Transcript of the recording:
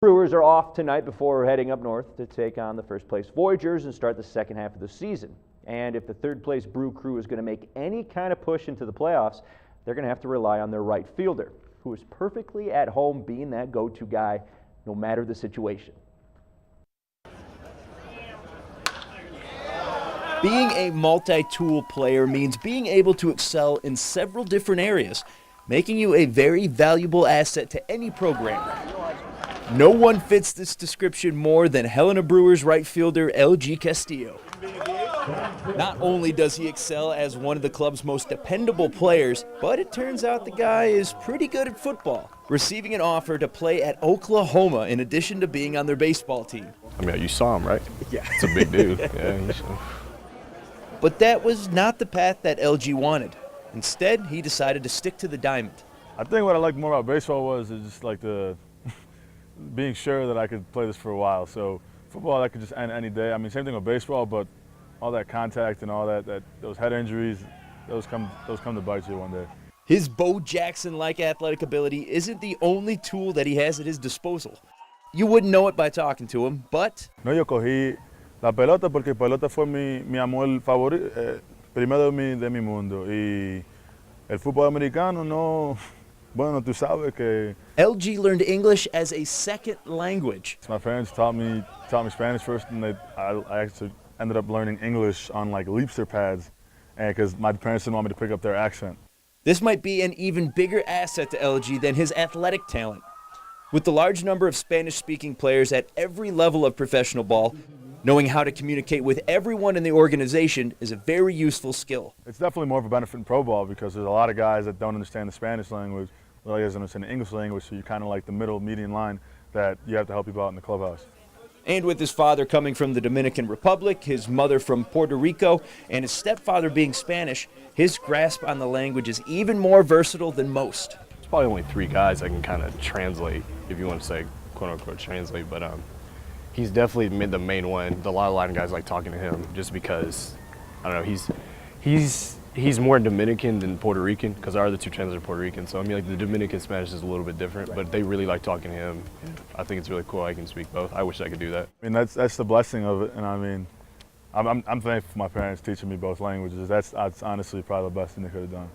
Brewers are off tonight before heading up north to take on the first place Voyagers and start the second half of the season. And if the third place Brew crew is going to make any kind of push into the playoffs, they're going to have to rely on their right fielder, who is perfectly at home being that go-to guy no matter the situation. Being a multi-tool player means being able to excel in several different areas, making you a very valuable asset to any programmer. No one fits this description more than Helena Brewer's right fielder, LG Castillo. Not only does he excel as one of the club's most dependable players, but it turns out the guy is pretty good at football, receiving an offer to play at Oklahoma in addition to being on their baseball team. I mean, you saw him, right? Yeah. It's a big dude. Yeah, you should. But that was not the path that LG wanted. Instead, he decided to stick to the diamond. I think what I liked more about baseball was just like being sure that I could play this for a while. So football, that could just end any day. I mean, same thing with baseball, but all that contact and all those head injuries, those come to bite you one day. His Bo Jackson-like athletic ability isn't the only tool that he has at his disposal. You wouldn't know it by talking to him, but No, yo cogí la pelota porque pelota fue mi amor favorito, primero de mi mundo. Y el fútbol americano no, bueno, tú sabes que. LG learned English as a second language. My parents taught me Spanish first, and I actually ended up learning English on like Leapster pads, and because my parents didn't want me to pick up their accent. This might be an even bigger asset to LG than his athletic talent. With the large number of Spanish-speaking players at every level of professional ball, knowing how to communicate with everyone in the organization is a very useful skill. It's definitely more of a benefit in pro ball because there's a lot of guys that don't understand the Spanish language, a lot of guys don't understand the English language, so you're kind of like the middle median line that you have to help people out in the clubhouse. And with his father coming from the Dominican Republic, his mother from Puerto Rico, and his stepfather being Spanish, his grasp on the language is even more versatile than most. There's probably only 3 guys that can kind of translate, if you want to say quote-unquote translate, but he's definitely the main one. A lot of Latin guys like talking to him just because, I don't know, he's more Dominican than Puerto Rican because our other 2 translators are Puerto Rican. So I mean, like the Dominican Spanish is a little bit different, but they really like talking to him. I think it's really cool I can speak both. I wish I could do that. I mean, that's the blessing of it, and I mean, I'm thankful for my parents teaching me both languages. That's honestly probably the best thing they could have done.